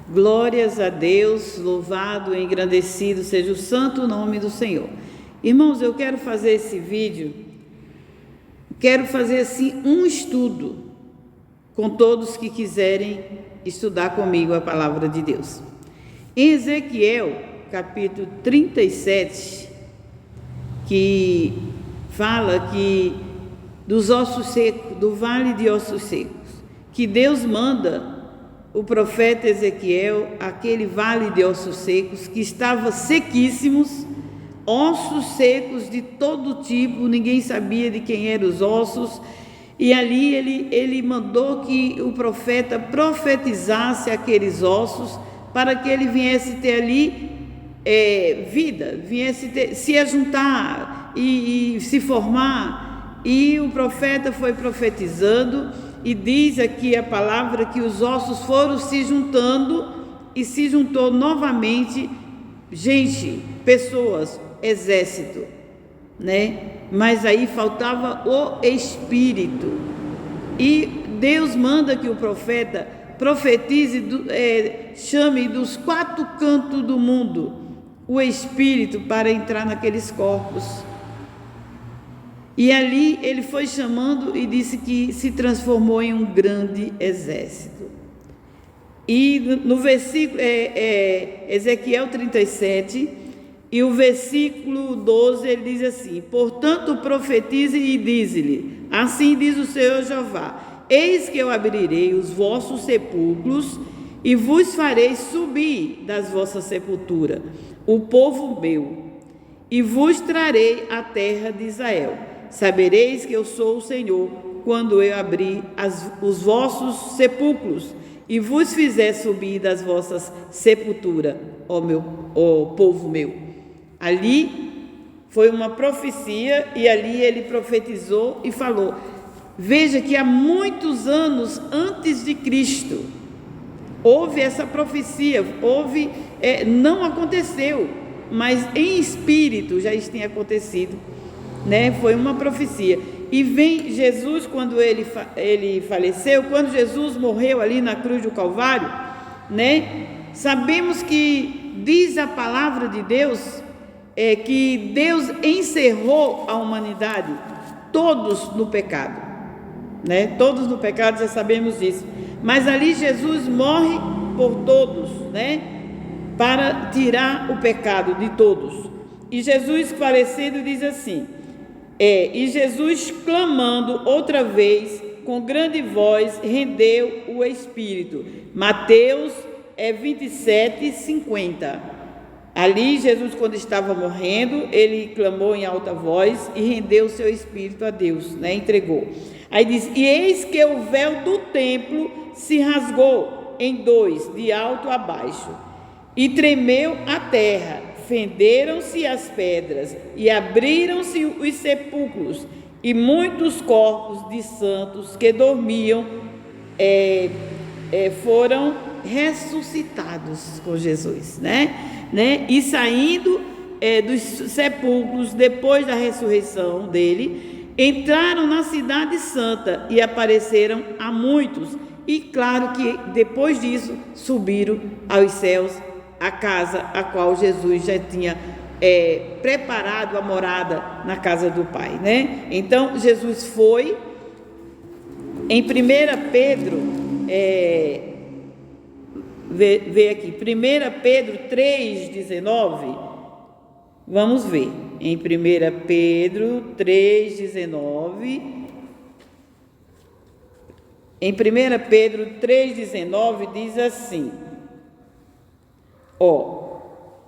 Glórias a Deus, louvado e engrandecido seja o santo nome do Senhor. Irmãos, eu quero fazer esse vídeo, quero fazer assim um estudo com todos que quiserem estudar comigo a palavra de Deus. Em Ezequiel, capítulo 37, que fala que dos ossos secos, do vale de ossos secos, que Deus manda o profeta Ezequiel, aquele vale de ossos secos, que estava sequíssimos, ossos secos de todo tipo, ninguém sabia de quem eram os ossos, e ali ele mandou que o profeta profetizasse aqueles ossos, para que ele viesse ter ali vida, viesse se ajuntar e se formar, e o profeta foi profetizando. E diz aqui a palavra que os ossos foram se juntando e se juntou novamente gente, pessoas, exército, né? Mas aí faltava o Espírito. E Deus manda que o profeta profetize, chame dos 4 cantos do mundo o Espírito para entrar naqueles corpos. E ali ele foi chamando e disse que se transformou em um grande exército. E no versículo, Ezequiel 37, e o versículo 12, ele diz assim: portanto profetize e dize-lhe, assim diz o Senhor Jeová, eis que eu abrirei os vossos sepulcros e vos farei subir das vossas sepulturas, o povo meu, e vos trarei a terra de Israel. Sabereis que eu sou o Senhor, quando eu abrir os vossos sepulcros e vos fizer subir das vossas sepulturas, ó povo meu. Ali foi uma profecia, e ali ele profetizou e falou. Veja que há muitos anos antes de Cristo houve essa profecia, não aconteceu, mas em espírito já isso tinha acontecido. Né? Foi uma profecia. E vem Jesus, quando ele faleceu, quando Jesus morreu ali na cruz do Calvário, né? Sabemos que diz a palavra de Deus que Deus encerrou a humanidade, todos no pecado, né? Todos no pecado, já sabemos disso. Mas ali Jesus morre por todos, né? Para tirar o pecado de todos. E Jesus falecido diz assim: e Jesus, clamando outra vez, com grande voz, rendeu o Espírito. Mateus 27, 50. Ali, Jesus, quando estava morrendo, ele clamou em alta voz e rendeu o seu Espírito a Deus, né? Entregou. Aí diz: e eis que o véu do templo se rasgou em 2, de alto a baixo, e tremeu a terra. Fenderam-se as pedras e abriram-se os sepulcros, e muitos corpos de santos que dormiam foram ressuscitados com Jesus, né? E saindo dos sepulcros, depois da ressurreição dele, entraram na cidade santa e apareceram a muitos. E claro que depois disso subiram aos céus, a casa a qual Jesus já tinha preparado a morada na casa do Pai, né? Então Jesus foi. Em 1 Pedro, vê aqui, 1 Pedro 3,19, vamos ver, em 1 Pedro 3,19, em 1 Pedro 3,19 diz assim,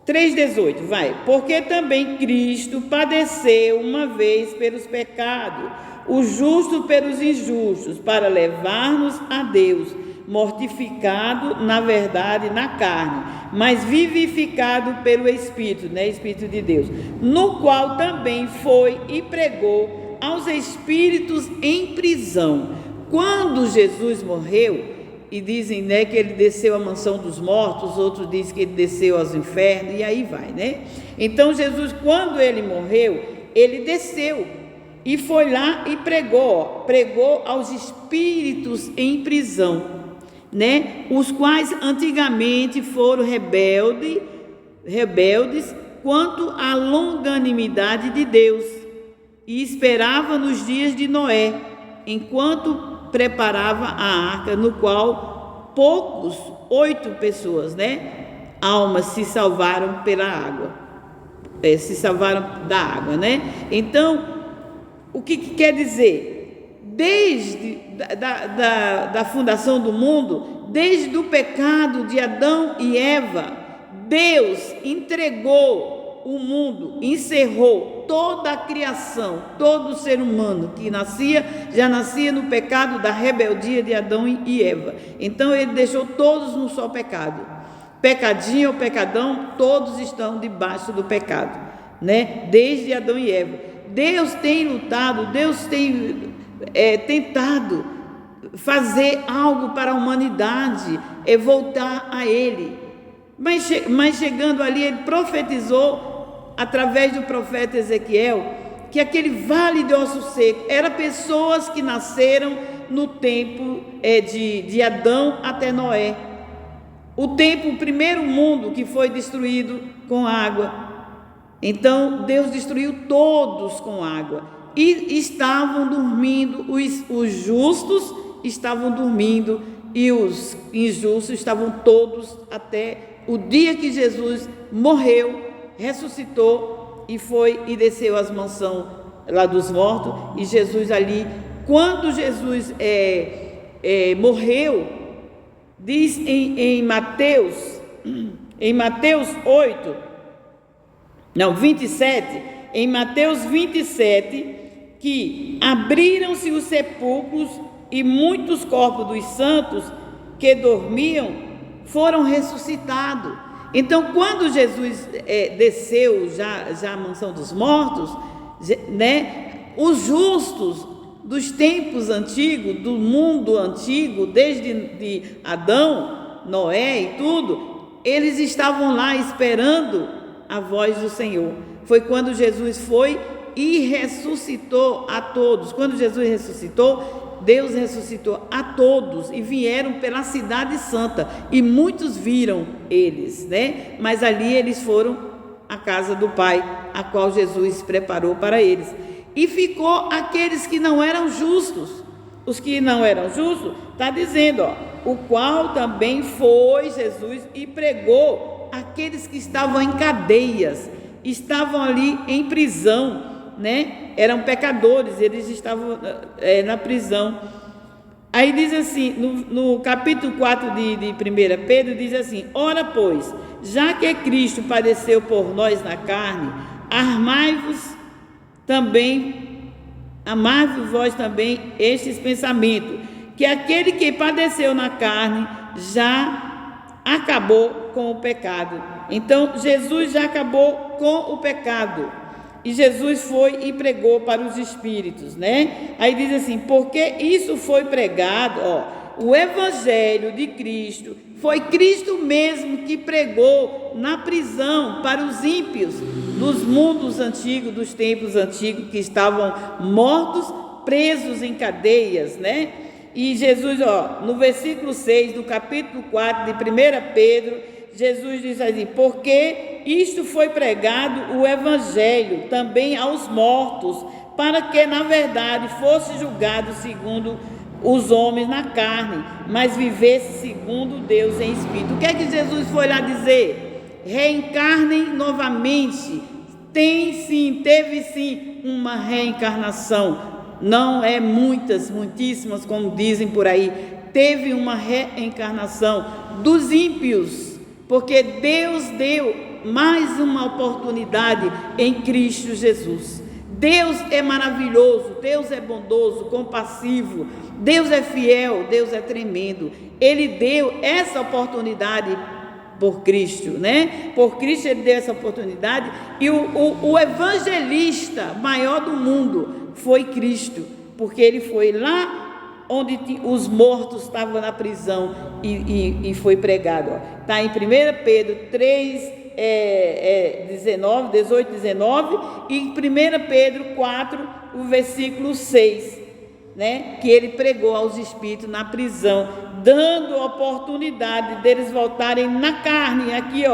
3,18, vai. Porque também Cristo padeceu uma vez pelos pecados, o justo pelos injustos, para levar-nos a Deus, mortificado na verdade na carne, mas vivificado pelo Espírito, né? Espírito de Deus, no qual também foi e pregou aos espíritos em prisão. Quando Jesus morreu, e dizem, né, que ele desceu à mansão dos mortos, outros dizem que ele desceu aos infernos, e aí vai, né? Então Jesus, quando ele morreu, ele desceu e foi lá e pregou aos espíritos em prisão. né? Os quais antigamente foram rebeldes quanto à longanimidade de Deus, e esperava nos dias de Noé, enquanto preparava a arca, no qual 8 pessoas, né, almas se salvaram pela água, se salvaram da água, né? Então, o que quer dizer? Desde da fundação do mundo, desde o pecado de Adão e Eva, Deus entregou o mundo, encerrou toda a criação, todo ser humano que já nascia no pecado da rebeldia de Adão e Eva. Então ele deixou todos no só pecado. Pecadinho ou pecadão, todos estão debaixo do pecado, né? Desde Adão e Eva. Deus tem lutado, Deus tem tentado fazer algo para a humanidade, voltar a Ele. Mas chegando ali, Ele profetizou através do profeta Ezequiel que aquele vale de osso seco era pessoas que nasceram no tempo de Adão até Noé. O primeiro mundo que foi destruído com água. Então Deus destruiu todos com água. E estavam dormindo, os justos estavam dormindo e os injustos estavam todos até o dia que Jesus morreu, ressuscitou e desceu às mansões lá dos mortos. E Jesus ali, quando Jesus morreu, diz em Mateus 27, em Mateus 27, que abriram-se os sepulcros e muitos corpos dos santos que dormiam foram ressuscitados. Então, quando Jesus desceu já à mansão dos mortos, né, os justos dos tempos antigos, do mundo antigo, desde de Adão, Noé e tudo, eles estavam lá esperando a voz do Senhor. Foi quando Jesus foi e ressuscitou a todos. Quando Jesus ressuscitou, Deus ressuscitou a todos e vieram pela cidade santa, e muitos viram eles, né? Mas ali eles foram à casa do Pai, a qual Jesus preparou para eles. E ficou aqueles que não eram justos. Os que não eram justos, está dizendo, o qual também foi Jesus e pregou aqueles que estavam em cadeias, estavam ali em prisão, né? Eram pecadores, eles estavam na prisão. Aí diz assim, no capítulo 4 de 1 Pedro, diz assim: ora, pois, já que Cristo padeceu por nós na carne, amai-vos vós também estes pensamentos, que aquele que padeceu na carne já acabou com o pecado. Então, Jesus já acabou com o pecado. E Jesus foi e pregou para os espíritos, né? Aí diz assim: porque isso foi pregado, o evangelho de Cristo, foi Cristo mesmo que pregou na prisão para os ímpios dos mundos antigos, dos tempos antigos, que estavam mortos, presos em cadeias, né? E Jesus, no versículo 6 do capítulo 4 de 1 Pedro, Jesus diz assim: porque isto foi pregado o evangelho também aos mortos, para que na verdade fosse julgado segundo os homens na carne, mas vivesse segundo Deus em espírito. O que é que Jesus foi lá dizer? Reencarnem novamente. Teve sim uma reencarnação. Não é muitíssimas, como dizem por aí. Teve uma reencarnação dos ímpios, porque Deus deu mais uma oportunidade em Cristo Jesus. Deus é maravilhoso, Deus é bondoso, compassivo, Deus é fiel, Deus é tremendo. Ele deu essa oportunidade por Cristo, né? Por Cristo ele deu essa oportunidade, e o evangelista maior do mundo foi Cristo, porque ele foi lá onde os mortos estavam na prisão e foi pregado. Está em 1 Pedro 3, 18, 19, e 1 Pedro 4, o versículo 6, né? Que ele pregou aos espíritos na prisão, dando oportunidade deles voltarem na carne, aqui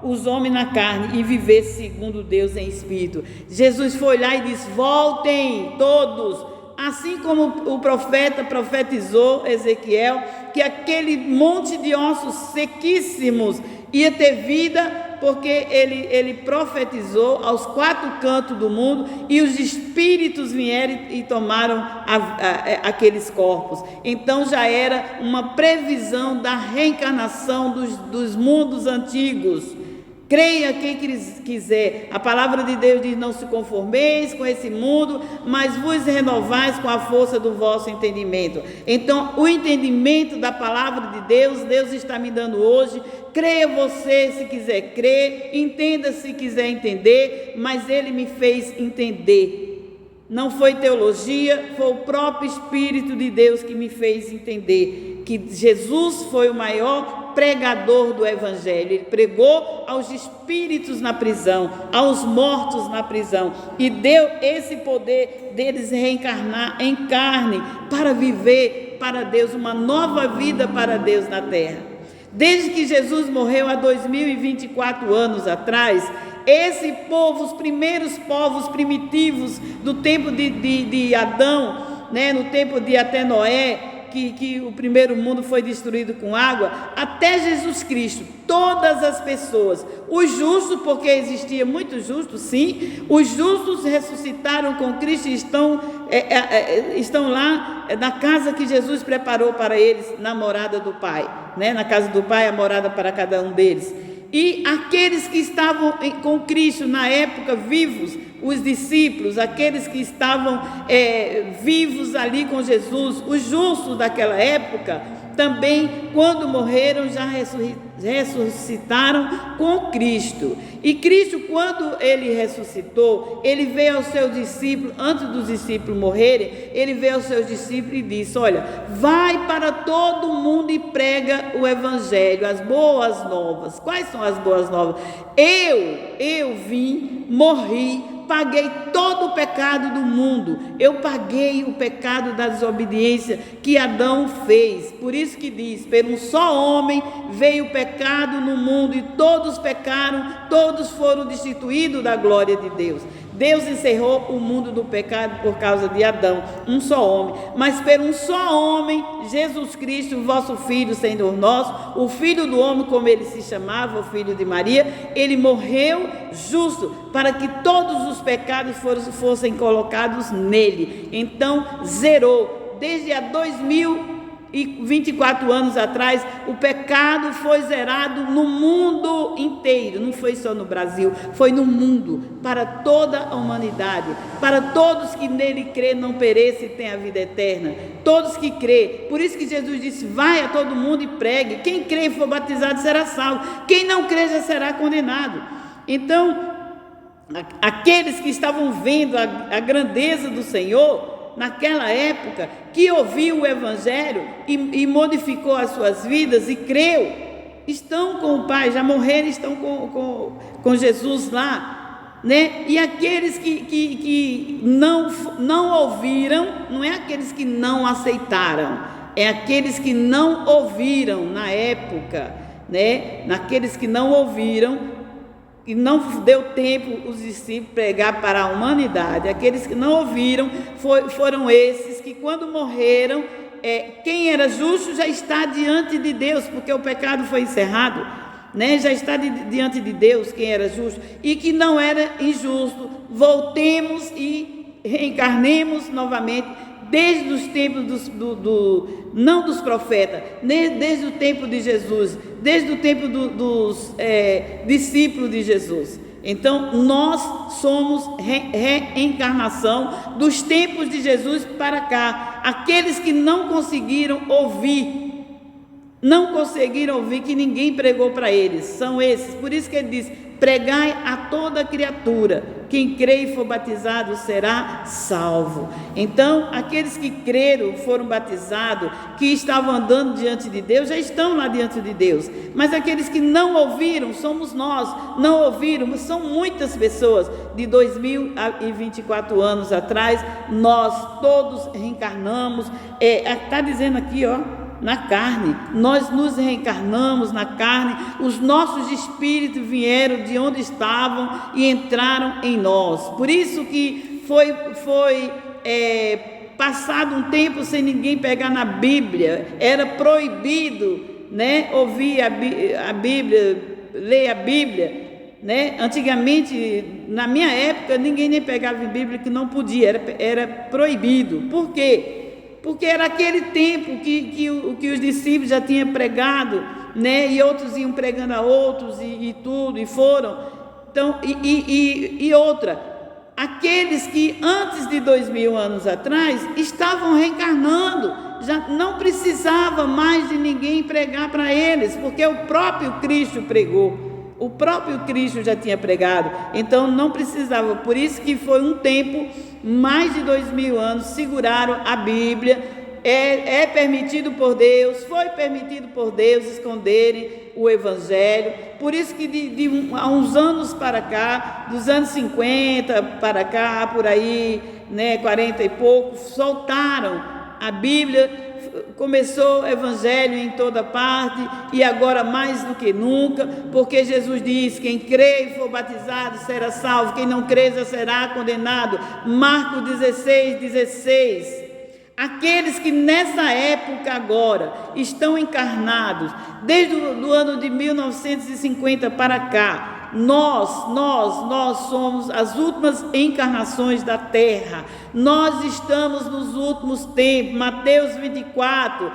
os homens na carne, e viver segundo Deus em espírito. Jesus foi lá e disse: voltem todos, assim como o profeta profetizou, Ezequiel, que aquele monte de ossos sequíssimos ia ter vida, porque ele profetizou aos 4 cantos do mundo, e os espíritos vieram e tomaram aqueles corpos. Então já era uma previsão da reencarnação dos mundos antigos. Creia quem quiser. A palavra de Deus diz: não se conformeis com esse mundo, mas vos renovais com a força do vosso entendimento. Então, o entendimento da palavra de Deus, Deus está me dando hoje. Creia você se quiser crer, entenda se quiser entender, mas Ele me fez entender. Não foi teologia, foi o próprio Espírito de Deus que me fez entender que Jesus foi o maior pregador do Evangelho. Ele pregou aos espíritos na prisão, aos mortos na prisão, e deu esse poder deles reencarnar em carne para viver para Deus, uma nova vida para Deus na terra. Desde que Jesus morreu há 2024 anos atrás, esse povo, os primeiros povos primitivos do tempo de Adão, no tempo de até Noé, que o primeiro mundo foi destruído com água, até Jesus Cristo, todas as pessoas, os justos, porque existia muitos justos, sim, os justos ressuscitaram com Cristo e estão lá na casa que Jesus preparou para eles, na morada do Pai, na casa do Pai, a morada para cada um deles. E aqueles que estavam com Cristo na época vivos, os discípulos, aqueles que estavam vivos ali com Jesus, os justos daquela época, também quando morreram já ressuscitaram com Cristo. E Cristo, quando ele ressuscitou, ele veio aos seus discípulos, antes dos discípulos morrerem, ele veio aos seus discípulos e disse: olha, vai para todo mundo e prega o Evangelho, as boas novas. Quais são as boas novas? Eu vim, morri, paguei todo o pecado do mundo. Eu paguei o pecado da desobediência que Adão fez. Por isso que diz: por um só homem veio o pecado no mundo, e todos pecaram, todos foram destituídos da glória de Deus. Deus encerrou o mundo do pecado por causa de Adão, um só homem. Mas por um só homem, Jesus Cristo, vosso Filho, Senhor nosso, o Filho do homem, como ele se chamava, o Filho de Maria, ele morreu justo para que todos os pecados fossem colocados nele. Então zerou. Desde há 2024 anos atrás, o pecado foi zerado no mundo inteiro. Não foi só no Brasil, foi no mundo, para toda a humanidade, para todos que nele crê, não pereça e tenha a vida eterna. Todos que crê. Por isso que Jesus disse: vai a todo mundo e pregue. Quem crê e for batizado será salvo, quem não crê já será condenado. Então, aqueles que estavam vendo a grandeza do Senhor naquela época, que ouviu o Evangelho e modificou as suas vidas e creu, estão com o Pai, já morreram, estão com Jesus lá, E aqueles que não ouviram, não é aqueles que não aceitaram, é aqueles que não ouviram na época, Naqueles que não ouviram, e não deu tempo os discípulos pregar para a humanidade. Aqueles que não ouviram foram esses que, quando morreram, quem era justo já está diante de Deus, porque o pecado foi encerrado, já está diante de Deus quem era justo, e que não era injusto. Voltemos e reencarnemos novamente, desde os tempos não dos profetas, desde o tempo de Jesus, desde o tempo dos discípulos de Jesus. Então, nós somos reencarnação dos tempos de Jesus para cá. Aqueles que não conseguiram ouvir, que ninguém pregou para eles, são esses. Por isso que ele diz: pregai a toda criatura, quem crê e for batizado será salvo. Então, aqueles que creram, foram batizados, que estavam andando diante de Deus, já estão lá diante de Deus. Mas aqueles que não ouviram, somos nós, não ouviram, mas são muitas pessoas. De 2024 anos atrás, nós todos reencarnamos. Está dizendo aqui, na carne. Nós nos reencarnamos na carne, os nossos espíritos vieram de onde estavam e entraram em nós. Por isso que foi passado um tempo sem ninguém pegar na Bíblia, era proibido, né, ouvir a Bíblia, ler a Bíblia, né? Antigamente, na minha época, ninguém nem pegava em Bíblia, que não podia, era proibido. Por quê? Porque era aquele tempo que os discípulos já tinham pregado, né? E outros iam pregando a outros e tudo, e foram. Então, e outra, aqueles que antes de 2000 anos atrás estavam reencarnando, já não precisava mais de ninguém pregar para eles, porque o próprio Cristo pregou. O próprio Cristo já tinha pregado, então não precisava. Por isso que foi um tempo, mais de 2000 anos, seguraram a Bíblia. É permitido por Deus, foi permitido por Deus esconderem o Evangelho. Por isso que há uns anos para cá, dos anos 50 para cá, por aí, né, 40 e pouco, soltaram a Bíblia. Começou o Evangelho em toda parte, e agora mais do que nunca, porque Jesus diz: quem crê e for batizado será salvo, quem não crê já será condenado. Marcos 16:16. Aqueles que nessa época agora estão encarnados, desde o ano de 1950 para cá, nós somos as últimas encarnações da terra. Nós estamos nos últimos tempos. Mateus 24,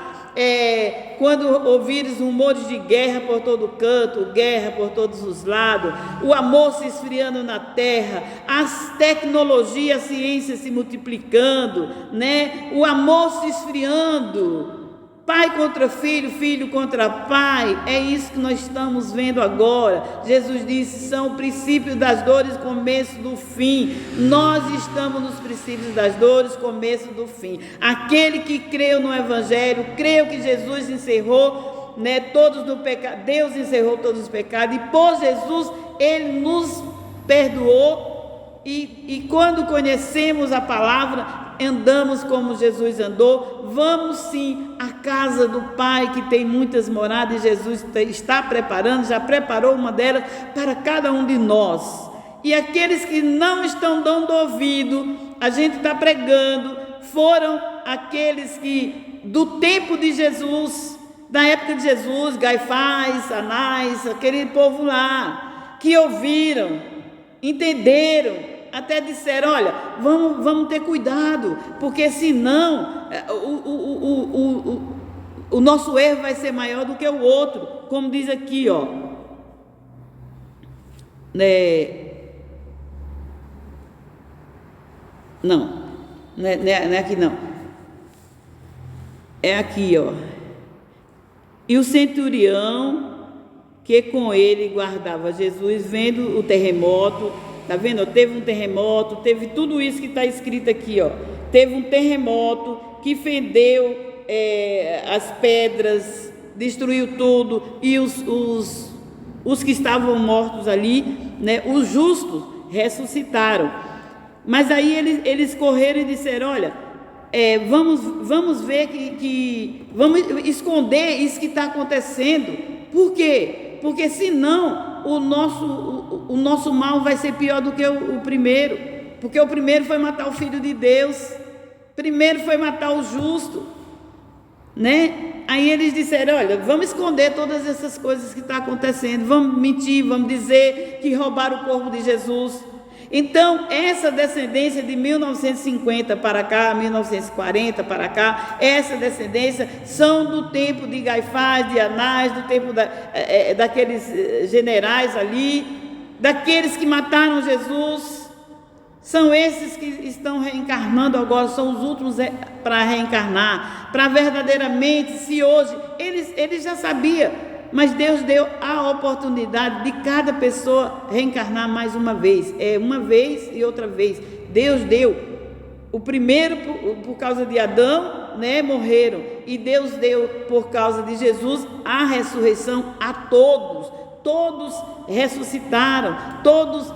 quando ouvires rumores de guerra por todo canto, guerra por todos os lados, o amor se esfriando na terra, as tecnologias, a ciência se multiplicando, né? O amor se esfriando, pai contra filho, filho contra pai, é isso que nós estamos vendo agora. Jesus disse: são o princípio das dores, começo do fim. Nós estamos nos princípios das dores, começo do fim. Aquele que creu no Evangelho, creu que Jesus encerrou, né, todos no pecado, Deus encerrou todos os pecados, e por Jesus Ele nos perdoou, e quando conhecemos a palavra, andamos como Jesus andou. Vamos sim à casa do Pai, que tem muitas moradas, e Jesus está preparando, já preparou uma delas para cada um de nós. E aqueles que não estão dando ouvido, a gente está pregando, foram aqueles que do tempo de Jesus, da época de Jesus, Caifás, Anás, aquele povo lá, que ouviram, entenderam, até disseram: olha, vamos ter cuidado, porque senão o nosso erro vai ser maior do que o outro. Como diz aqui, ó, não é aqui não, é aqui, ó. E o centurião que com ele guardava Jesus, vendo o terremoto, está vendo? Teve um terremoto, teve tudo isso que está escrito aqui, ó. Teve um terremoto que fendeu as pedras, destruiu tudo, e os que estavam mortos ali, né, os justos, ressuscitaram. Mas aí eles correram e disseram: olha, vamos ver vamos esconder isso que está acontecendo. Por quê? Porque senão o nosso mal vai ser pior do que o primeiro, porque o primeiro foi matar o Filho de Deus, primeiro foi matar o justo, né? Aí eles disseram: olha, vamos esconder todas essas coisas que estão acontecendo, vamos mentir, vamos dizer que roubaram o corpo de Jesus. Então, essa descendência de 1950 para cá, 1940 para cá, essa descendência são do tempo de Caifás, de Anás, do tempo daqueles generais ali, daqueles que mataram Jesus. São esses que estão reencarnando agora, são os últimos para reencarnar, para verdadeiramente, se hoje, eles já sabiam, mas Deus deu a oportunidade de cada pessoa reencarnar mais uma vez, uma vez e outra vez. Deus deu. O primeiro, por causa de Adão, né, morreram, e Deus deu por causa de Jesus a ressurreição a todos. Todos ressuscitaram, todos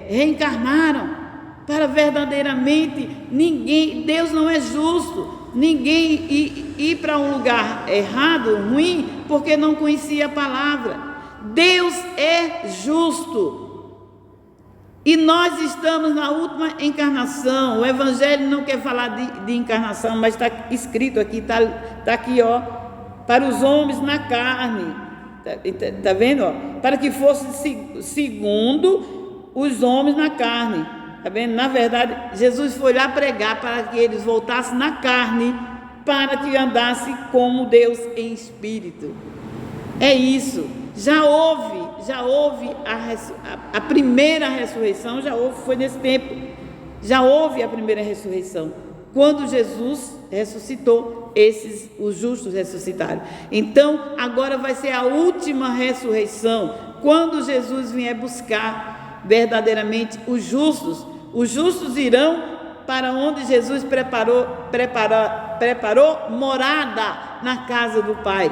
reencarnaram, para verdadeiramente ninguém. Deus não é justo. ninguém ir para um lugar errado, ruim, porque não conhecia a palavra. Deus é justo. E nós estamos na última encarnação. O Evangelho não quer falar de encarnação, mas está escrito aqui, está aqui, ó, para os homens na carne. Está vendo? Ó? Para que fosse segundo os homens na carne. Está vendo? Na verdade, Jesus foi lá pregar para que eles voltassem na carne, para que andassem como Deus em espírito. É isso. Já houve a primeira ressurreição, foi nesse tempo. Já houve a primeira ressurreição. Quando Jesus ressuscitou, os justos ressuscitaram. Então, agora vai ser a última ressurreição, quando Jesus vier buscar verdadeiramente os justos. Os justos irão para onde Jesus preparou morada na casa do Pai.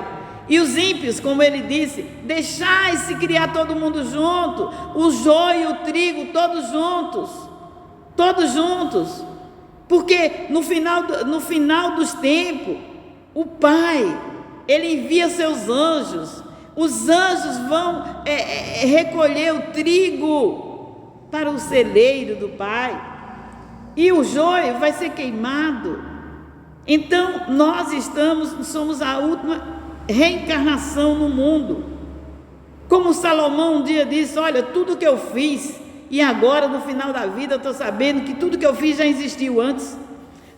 E os ímpios, como ele disse, deixai-se criar todo mundo junto, o joio e o trigo todos juntos, porque no final dos tempos, o Pai, ele envia seus anjos, os anjos vão recolher o trigo para o celeiro do Pai, e o joio vai ser queimado. Então nós somos a última reencarnação no mundo. Como Salomão um dia disse: olha, tudo que eu fiz, e agora no final da vida eu estou sabendo que tudo que eu fiz já existiu antes.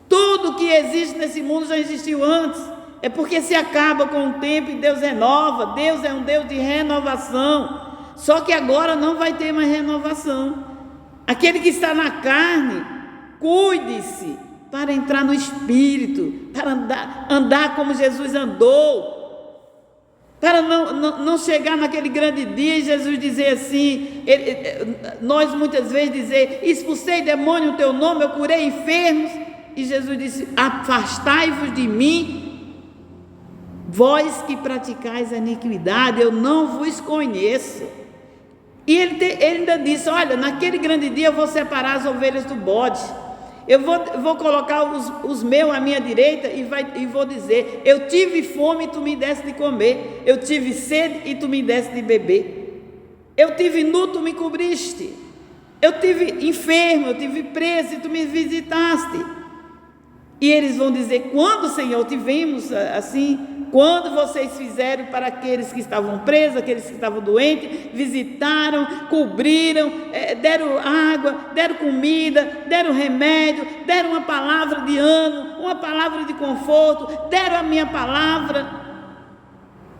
Tudo que existe nesse mundo já existiu antes. É porque se acaba com o tempo e Deus renova. Deus é um Deus de renovação. Só que agora não vai ter mais renovação. Aquele que está na carne, cuide-se para entrar no Espírito, para andar como Jesus andou, para não chegar naquele grande dia e Jesus dizer assim, nós muitas vezes dizer: expulsei demônio no teu nome, eu curei enfermos, e Jesus disse: afastai-vos de mim, vós que praticais a iniquidade, eu não vos conheço. E ele ainda disse: olha, naquele grande dia eu vou separar as ovelhas do bode. Eu vou colocar os meus à minha direita e vou dizer: eu tive fome e tu me deste de comer, eu tive sede e tu me deste de beber, eu tive nu, tu me cobriste, eu tive enfermo, eu tive preso e tu me visitaste. E eles vão dizer: quando, Senhor, tivemos assim? Quando vocês fizeram para aqueles que estavam presos, aqueles que estavam doentes, visitaram, cobriram, deram água, deram comida, deram remédio, deram uma palavra de ânimo, uma palavra de conforto, deram a minha palavra,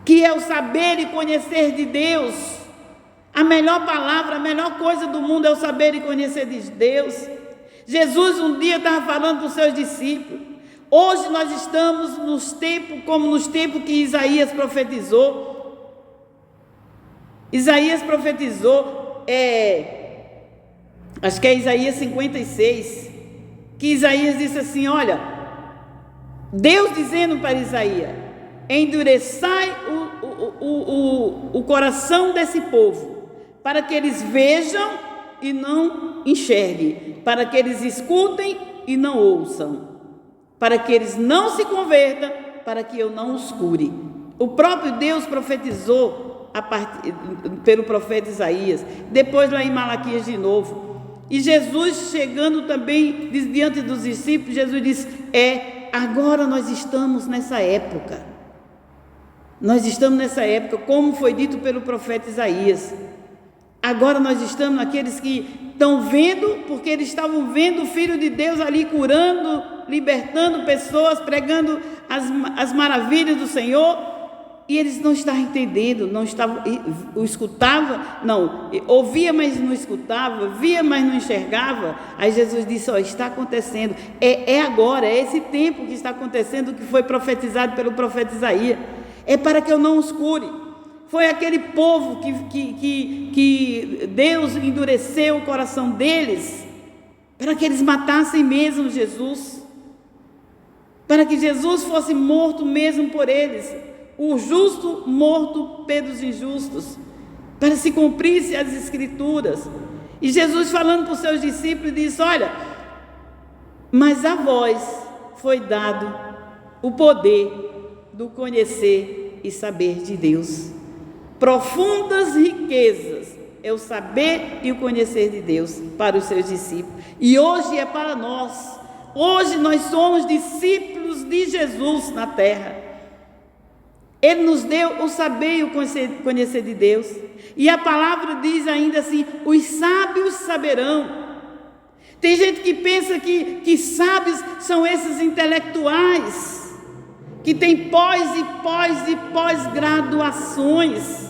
que é o saber e conhecer de Deus. A melhor palavra, a melhor coisa do mundo é o saber e conhecer de Deus. Jesus um dia estava falando para os seus discípulos. Hoje nós estamos nos tempos, como nos tempos que Isaías profetizou. Isaías profetizou, acho que é Isaías 56, que Isaías disse assim: olha, Deus dizendo para Isaías: endureçai o coração desse povo, para que eles vejam e não enxerguem, para que eles escutem e não ouçam, para que eles não se convertam, para que eu não os cure. O próprio Deus profetizou pelo profeta Isaías, depois lá em Malaquias de novo. E Jesus chegando também diante dos discípulos, Jesus disse: agora nós estamos nessa época. Nós estamos nessa época, como foi dito pelo profeta Isaías. Agora nós estamos naqueles que estão vendo, porque eles estavam vendo o Filho de Deus ali curando, libertando pessoas, pregando as maravilhas do Senhor, e eles não estavam entendendo, não estavam, ouvia, mas não escutava, via, mas não enxergava. Aí Jesus disse: está acontecendo, agora, é esse tempo que está acontecendo, que foi profetizado pelo profeta Isaías, é para que eu não os cure. Foi aquele povo que Deus endureceu o coração deles, para que eles matassem mesmo Jesus, para que Jesus fosse morto mesmo por eles, o justo morto pelos injustos, para se cumprisse as Escrituras. E Jesus, falando para os seus discípulos, disse: olha, mas a vós foi dado o poder do conhecer e saber de Deus. Profundas riquezas é o saber e o conhecer de Deus para os seus discípulos. E hoje é para nós. Hoje nós somos discípulos de Jesus na terra. Ele nos deu o saber e o conhecer de Deus. E a palavra diz ainda assim: os sábios saberão. Tem gente que pensa que sábios são esses intelectuais, que tem pós-graduações.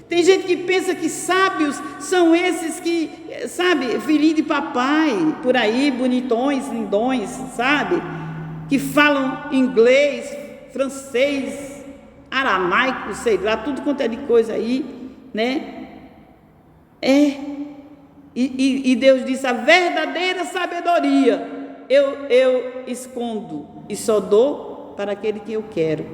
Tem gente que pensa que sábios são esses que, sabe, filhinho de papai, por aí, bonitões, lindões, sabe? Que falam inglês, francês, aramaico, sei lá, tudo quanto é de coisa aí, né? E Deus disse: a verdadeira sabedoria eu escondo e só dou para aquele que eu quero.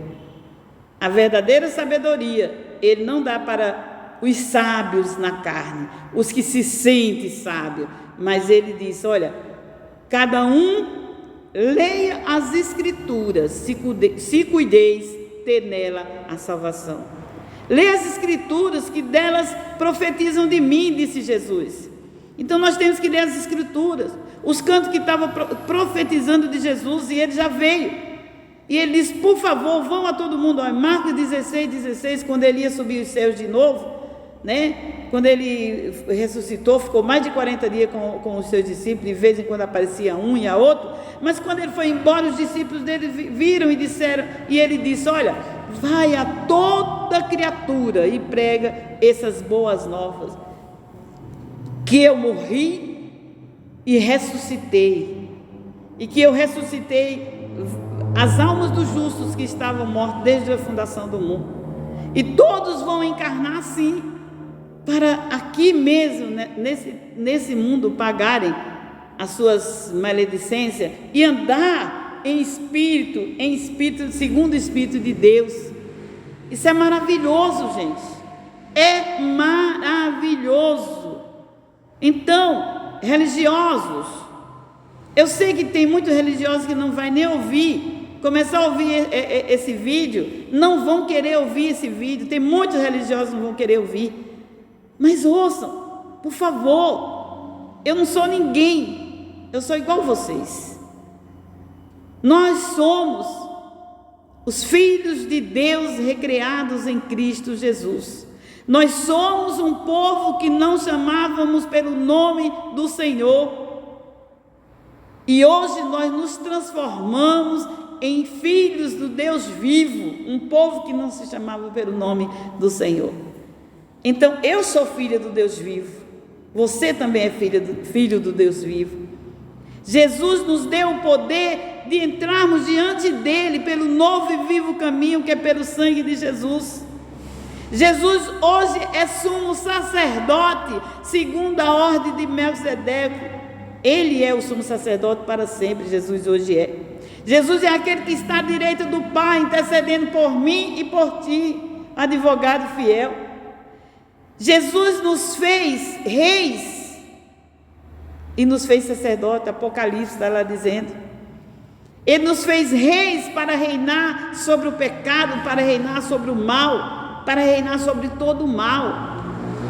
A verdadeira sabedoria Ele não dá para os sábios na carne, os que se sentem sábios, mas Ele diz: olha, cada um leia as Escrituras, se cuideis ter nela a salvação. Leia as Escrituras, que delas profetizam de mim, disse Jesus. Então nós temos que ler as Escrituras, os cantos que estavam profetizando de Jesus, e Ele já veio. E Ele disse: por favor, vão a todo mundo. Marcos 16, quando Ele ia subir os céus de novo, né? Quando Ele ressuscitou, ficou mais de 40 dias com os seus discípulos, de vez em quando aparecia um e a outro, mas quando Ele foi embora, os discípulos dele viram e disseram, e Ele disse: olha, vai a toda criatura e prega essas boas novas, que eu morri e ressuscitei, e que eu ressuscitei as almas dos justos que estavam mortos desde a fundação do mundo, e todos vão encarnar assim, para aqui mesmo, né, nesse mundo, pagarem as suas maledicências e andar em espírito, segundo o Espírito de Deus. Isso é maravilhoso, gente, é maravilhoso. Então, religiosos, eu sei que tem muitos religiosos que não vai nem ouvir, começar a ouvir esse vídeo, não vão querer ouvir esse vídeo, tem muitos religiosos que não vão querer ouvir, mas ouçam, por favor. Eu não sou ninguém, eu sou igual a vocês. Nós somos os filhos de Deus recriados em Cristo Jesus. Nós somos um povo que não chamávamos pelo nome do Senhor, e hoje nós nos transformamos em filhos do Deus vivo, um povo que não se chamava pelo nome do Senhor. Então eu sou filha do Deus vivo, você também é filho do Deus vivo. Jesus nos deu o poder de entrarmos diante dele pelo novo e vivo caminho, que é pelo sangue de Jesus. Jesus hoje é sumo sacerdote, segundo a ordem de Melquisedeque. Ele é o sumo sacerdote para sempre. Jesus hoje é. Jesus é aquele que está à direita do Pai, intercedendo por mim e por ti, advogado fiel. Jesus nos fez reis e nos fez sacerdote. Apocalipse está lá dizendo. Ele nos fez reis para reinar sobre o pecado, para reinar sobre o mal, para reinar sobre todo o mal.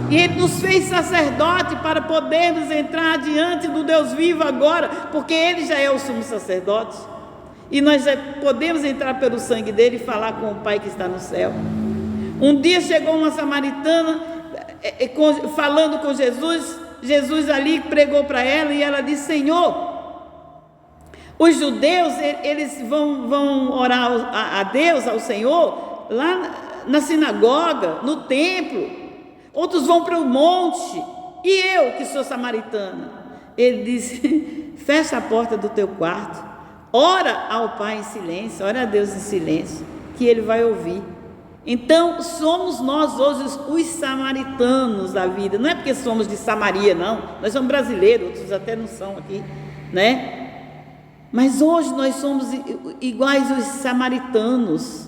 E Ele nos fez sacerdote para podermos entrar diante do Deus vivo agora, porque Ele já é o sumo sacerdote, e nós já podemos entrar pelo sangue dele e falar com o Pai que está no céu. Um dia chegou uma samaritana falando com Jesus. Jesus ali pregou para ela e ela disse: Senhor, os judeus eles vão orar a Deus, ao Senhor, lá na sinagoga, no templo. Outros vão para o monte, e eu que sou samaritana. Ele disse: fecha a porta do teu quarto, ora ao Pai em silêncio, ora a Deus em silêncio, que Ele vai ouvir. Então somos nós hoje os samaritanos da vida. Não é porque somos de Samaria, não, nós somos brasileiros, outros até não são aqui, né? Mas hoje nós somos iguais aos samaritanos.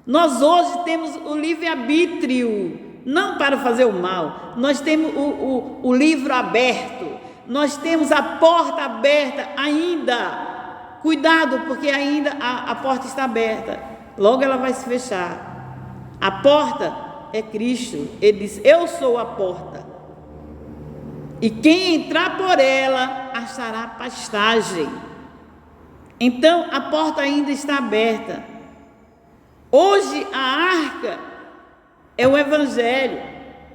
Nós hoje temos o livre-arbítrio, não para fazer o mal. Nós temos o livro aberto, nós temos a porta aberta ainda Cuidado, porque ainda a porta está aberta. Logo ela vai se fechar. A porta é Cristo. Ele diz: eu sou a porta. E quem entrar por ela achará pastagem. Então a porta ainda está aberta. Hoje a arca é o Evangelho.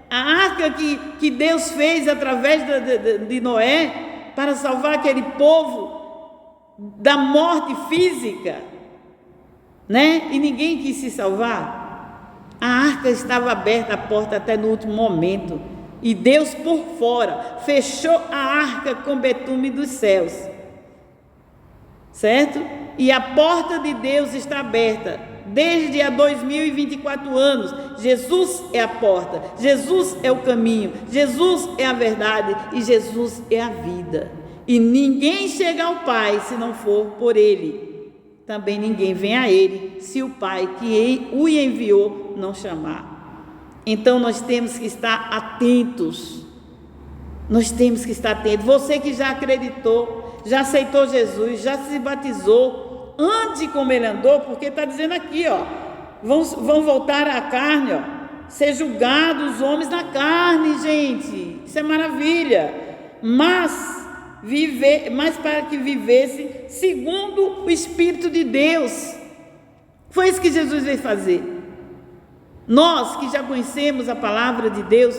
A arca que Deus fez através de Noé para salvar aquele povo da morte física, né? E ninguém quis se salvar. A arca estava aberta, a porta até no último momento. E Deus por fora fechou a arca com betume dos céus, certo? E a porta de Deus está aberta desde há 2024 anos. Jesus é a porta, Jesus é o caminho, Jesus é a verdade e Jesus é a vida. E ninguém chega ao Pai se não for por Ele. Também ninguém vem a Ele se o Pai que o enviou não chamar. Então nós temos que estar atentos. Nós temos que estar atentos. Você que já acreditou, já aceitou Jesus, já se batizou, ande como Ele andou, porque está dizendo aqui, ó, vão voltar à carne, ó, ser julgados os homens na carne, gente. Isso é maravilha. Mas para que vivesse segundo o Espírito de Deus. Foi isso que Jesus veio fazer. Nós que já conhecemos a palavra de Deus,